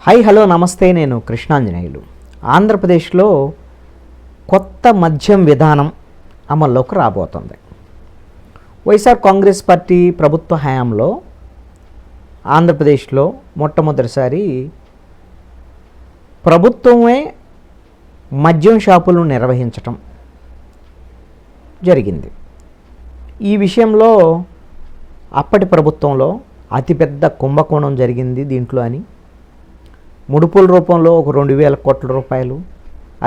Hi hello నమస్తే, నేను కృష్ణాంజనేయులు. ఆంధ్రప్రదేశ్లో కొత్త మద్యం విధానం అమల్లోకి రాబోతుంది. వైఎస్ఆర్ కాంగ్రెస్ పార్టీ ప్రభుత్వ హయాంలో ఆంధ్రప్రదేశ్లో మొట్టమొదటిసారి ప్రభుత్వమే మద్యం షాపులను నిర్వహించటం జరిగింది. ఈ విషయంలో అప్పటి ప్రభుత్వంలో అతిపెద్ద కుంభకోణం జరిగింది దీంట్లో అని, ముడుపుల రూపంలో ఒక 2,000 కోట్ల రూపాయలు,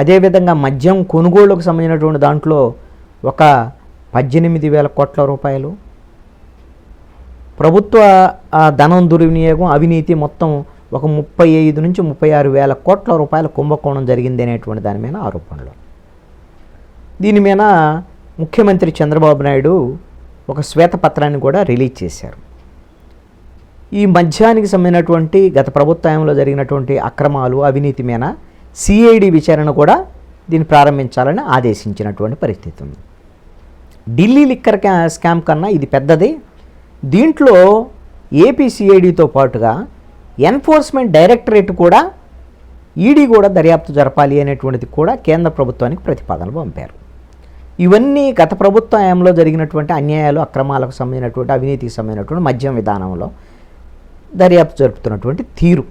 అదేవిధంగా మద్యం కొనుగోలుకు సంబంధించినటువంటి దాంట్లో ఒక 18,000 కోట్ల రూపాయలు, ప్రభుత్వ ధనం దుర్వినియోగం, అవినీతి మొత్తం ఒక 35 నుంచి 36,000 కోట్ల రూపాయల కుంభకోణం జరిగింది అనేటువంటి దాని మీద ఆరోపణలు. దీని మీద ముఖ్యమంత్రి చంద్రబాబు నాయుడు ఒక శ్వేతపత్రాన్ని కూడా రిలీజ్ చేశారు. ఈ మద్యానికి సంబంధించినటువంటి గత ప్రభుత్వంలో జరిగినటువంటి అక్రమాలు, అవినీతి మీద సిఐడి విచారణ కూడా దీన్ని ప్రారంభించాలని ఆదేశించినటువంటి పరిస్థితి ఉంది. ఢిల్లీ లిక్కర్ స్కామ్ కన్నా ఇది పెద్దది. దీంట్లో ఏపీ సిఐడితో పాటుగా ఎన్ఫోర్స్మెంట్ డైరెక్టరేట్ కూడా, ఈడీ కూడా దర్యాప్తు జరపాలి అనేటువంటిది కూడా కేంద్ర ప్రభుత్వానికి ప్రతిపాదనలు పంపారు. ఇవన్నీ గత ప్రభుత్వంలో జరిగినటువంటి అన్యాయాలు, అక్రమాలకు సంబంధించినటువంటి, అవినీతికి సంబంధించినటువంటి మద్యం విధానంలో దర్యాప్తు జరుపుతున్నటువంటి తీరు.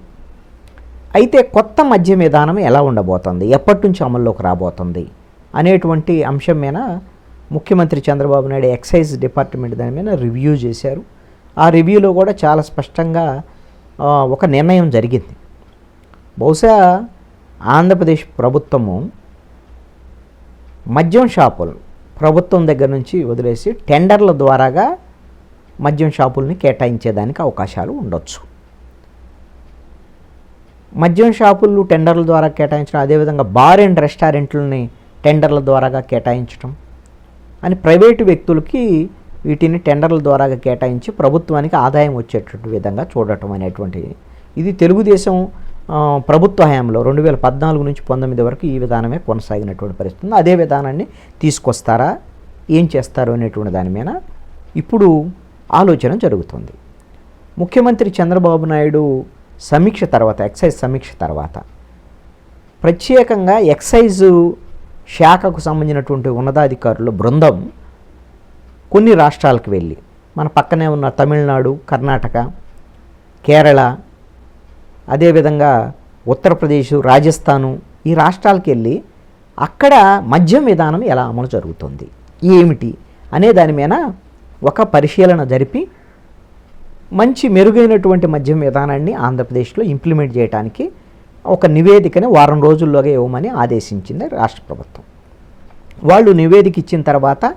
అయితే కొత్త మద్యం విధానం ఎలా ఉండబోతుంది, ఎప్పటి నుంచి అమల్లోకి రాబోతుంది అనేటువంటి అంశం మీద ముఖ్యమంత్రి చంద్రబాబు నాయుడు ఎక్సైజ్ డిపార్ట్మెంట్ దాని మీద రివ్యూ చేశారు. ఆ రివ్యూలో కూడా చాలా స్పష్టంగా ఒక నిర్ణయం జరిగింది. బహుశా ఆంధ్రప్రదేశ్ ప్రభుత్వము మద్యం షాపులు ప్రభుత్వం దగ్గర నుంచి వదిలేసి టెండర్ల ద్వారాగా మద్యం షాపుల్ని కేటాయించేదానికి అవకాశాలు ఉండొచ్చు. మద్యం షాపులు టెండర్ల ద్వారా కేటాయించడం, అదేవిధంగా బార్ అండ్ రెస్టారెంట్లని టెండర్ల ద్వారాగా కేటాయించడం అని ప్రైవేటు వ్యక్తులకి వీటిని టెండర్ల ద్వారాగా కేటాయించి ప్రభుత్వానికి ఆదాయం వచ్చేటటువంటి విధంగా చూడటం అనేటువంటి, ఇది తెలుగుదేశం ప్రభుత్వ హయాంలో 2014 నుంచి 19 వరకు ఈ విధానమే కొనసాగినటువంటి పరిస్థితి. అదే విధానాన్ని తీసుకొస్తారా, ఏం చేస్తారు అనేటువంటి దాని మీద ఇప్పుడు ఆలోచన జరుగుతుంది. ముఖ్యమంత్రి చంద్రబాబు నాయుడు సమీక్ష తర్వాత, ఎక్సైజ్ సమీక్ష తర్వాత ప్రత్యేకంగా ఎక్సైజ్ శాఖకు సంబంధించినటువంటి ఉన్నతాధికారుల బృందం కొన్ని రాష్ట్రాలకు వెళ్ళి, మన పక్కనే ఉన్న తమిళనాడు, కర్ణాటక, కేరళ, అదేవిధంగా ఉత్తరప్రదేశ్, రాజస్థాను, ఈ రాష్ట్రాలకు వెళ్ళి అక్కడ మద్యం విధానం ఎలా అమలు జరుగుతుంది, ఏమిటి అనే దాని మీద ఒక పరిశీలన జరిపి మంచి మెరుగైనటువంటి మద్యం విధానాన్ని ఆంధ్రప్రదేశ్లో ఇంప్లిమెంట్ చేయడానికి ఒక నివేదికని వారం రోజుల్లోగా ఇవ్వమని ఆదేశించింది రాష్ట్ర ప్రభుత్వం. వాళ్ళు నివేదిక ఇచ్చిన తర్వాత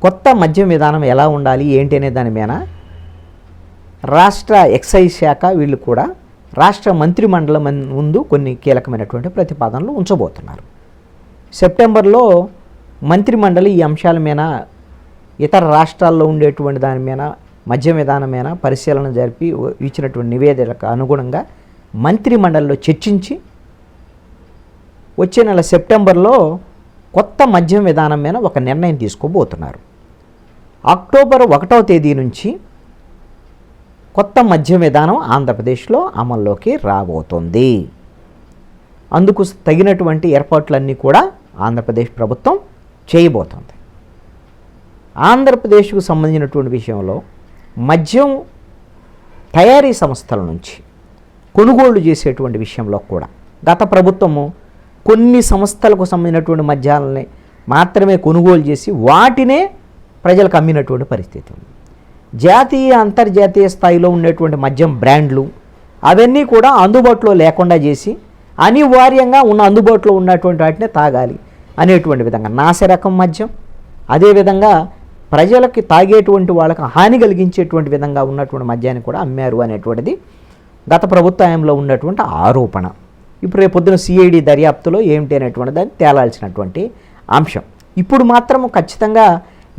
కొత్త మద్యం విధానం ఎలా ఉండాలి ఏంటి అనే దాని మీద రాష్ట్ర ఎక్సైజ్ శాఖ వీళ్ళు కూడా రాష్ట్ర మంత్రిమండలి ముందు కొన్ని కీలకమైనటువంటి ప్రతిపాదనలు ఉంచబోతున్నారు. సెప్టెంబర్లో మంత్రిమండలి ఈ అంశాల మీద, ఇతర రాష్ట్రాల్లో ఉండేటువంటి దాని మీద, మద్యం విధానం మీద పరిశీలన జరిపి ఇచ్చినటువంటి నివేదికలకు అనుగుణంగా మంత్రిమండలిలో చర్చించి వచ్చే నెల సెప్టెంబర్లో కొత్త మద్యం విధానం మీద ఒక నిర్ణయం తీసుకోబోతున్నారు. అక్టోబర్ 1వ తేదీ నుంచి కొత్త మద్యం విధానం ఆంధ్రప్రదేశ్లో అమల్లోకి రాబోతుంది. అందుకు తగినటువంటి ఏర్పాట్లన్నీ కూడా ఆంధ్రప్రదేశ్ ప్రభుత్వం చేయబోతుంది. ఆంధ్రప్రదేశ్కు సంబంధించినటువంటి విషయంలో మద్యం తయారీ సంస్థల నుంచి కొనుగోలు చేసేటువంటి విషయంలో కూడా గత ప్రభుత్వము కొన్ని సంస్థలకు సంబంధించినటువంటి మద్యాలని మాత్రమే కొనుగోలు చేసి వాటినే ప్రజలకు అమ్మినటువంటి పరిస్థితి ఉంది. జాతీయ, అంతర్జాతీయ స్థాయిలో ఉండేటువంటి మద్యం బ్రాండ్లు అవన్నీ కూడా అందుబాటులో లేకుండా చేసి అనివార్యంగా అందుబాటులో ఉన్నటువంటి వాటినే తాగాలి అనేటువంటి విధంగా నాసిరకం మద్యం, అదేవిధంగా ప్రజలకి తాగేటువంటి వాళ్ళకి హాని కలిగించేటువంటి విధంగా ఉన్నటువంటి మద్యాన్ని కూడా అమ్మారు అనేటువంటిది గత ప్రభుత్వంలో ఉన్నటువంటి ఆరోపణ. ఇప్పుడు రేపొద్దున సిఐడి దర్యాప్తులో ఏమిటి అనేటువంటి దాన్ని తేలాల్సినటువంటి అంశం. ఇప్పుడు మాత్రం ఖచ్చితంగా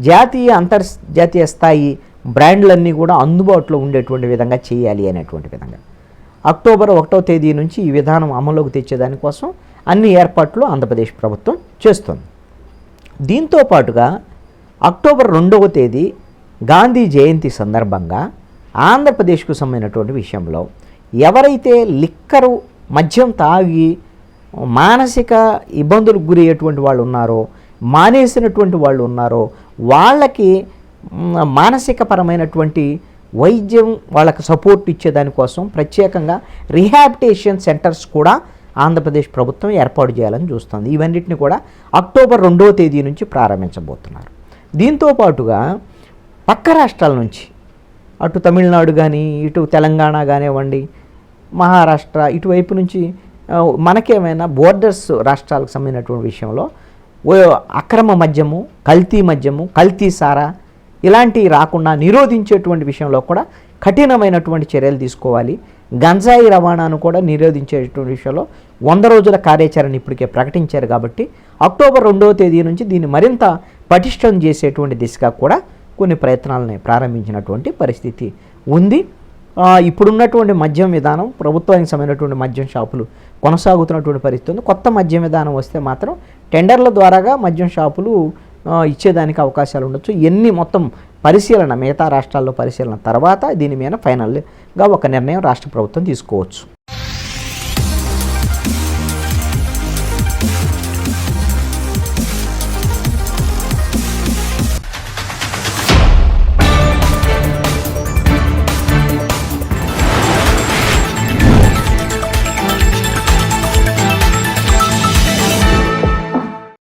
జాతీయ, అంతర్జాతీయ స్థాయి బ్రాండ్లన్నీ కూడా అందుబాటులో ఉండేటువంటి విధంగా చేయాలి అనేటువంటి విధంగా అక్టోబర్ 1వ తేదీ నుంచి ఈ విధానం అమలులోకి తెచ్చేదానికోసం అన్ని ఏర్పాట్లు ఆంధ్రప్రదేశ్ ప్రభుత్వం చేస్తుంది. దీంతో పాటుగా అక్టోబర్ 2వ తేదీ గాంధీ జయంతి సందర్భంగా ఆంధ్రప్రదేశ్కు సంబంధించినటువంటి విషయంలో ఎవరైతే లిక్కరు మద్యం తాగి మానసిక ఇబ్బందులకు గురయ్యేటువంటి వాళ్ళు ఉన్నారో, మానేసినటువంటి వాళ్ళు ఉన్నారో, వాళ్ళకి మానసిక పరమైనటువంటి వైద్యం వాళ్ళకి సపోర్ట్ ఇచ్చేదానికోసం ప్రత్యేకంగా రీహాబిటేషన్ సెంటర్స్ కూడా ఆంధ్రప్రదేశ్ ప్రభుత్వం ఏర్పాటు చేయాలని చూస్తుంది. ఇవన్నిటిని కూడా అక్టోబర్ 2వ తేదీ నుంచి ప్రారంభించబోతున్నారు. దీంతో పాటుగా పక్క రాష్ట్రాల నుంచి అటు తమిళనాడు కానీ, ఇటు తెలంగాణ కానివ్వండి, మహారాష్ట్ర ఇటువైపు నుంచి మనకేమైనా బోర్డర్స్ రాష్ట్రాలకు సంబంధించినటువంటి విషయంలో అక్రమ మద్యము, కల్తీ సారా ఇలాంటివి రాకుండా నిరోధించేటువంటి విషయంలో కూడా కఠినమైనటువంటి చర్యలు తీసుకోవాలి. గంజాయి రవాణాను కూడా నిరోధించేటువంటి విషయంలో 100 రోజుల కార్యాచరణ ఇప్పటికే ప్రకటించారు. కాబట్టి అక్టోబర్ 2వ తేదీ నుంచి దీన్ని మరింత పటిష్టం చేసేటువంటి దిశగా కూడా కొన్ని ప్రయత్నాలని ప్రారంభించినటువంటి పరిస్థితి ఉంది. ఇప్పుడున్నటువంటి మద్యం విధానం, ప్రభుత్వానికి సంబంధించినటువంటి మద్యం షాపులు కొనసాగుతున్నటువంటి పరిస్థితి ఉంది. కొత్త మద్యం విధానం వస్తే మాత్రం టెండర్ల ద్వారాగా మద్యం షాపులు ఇచ్చేదానికి అవకాశాలు ఉండొచ్చు. ఎన్ని మొత్తం పరిశీలన మిగతా రాష్ట్రాల్లో పరిశీలన తర్వాత దీని మీద ఫైనల్గా ఒక నిర్ణయం రాష్ట్ర ప్రభుత్వం తీసుకోవచ్చు.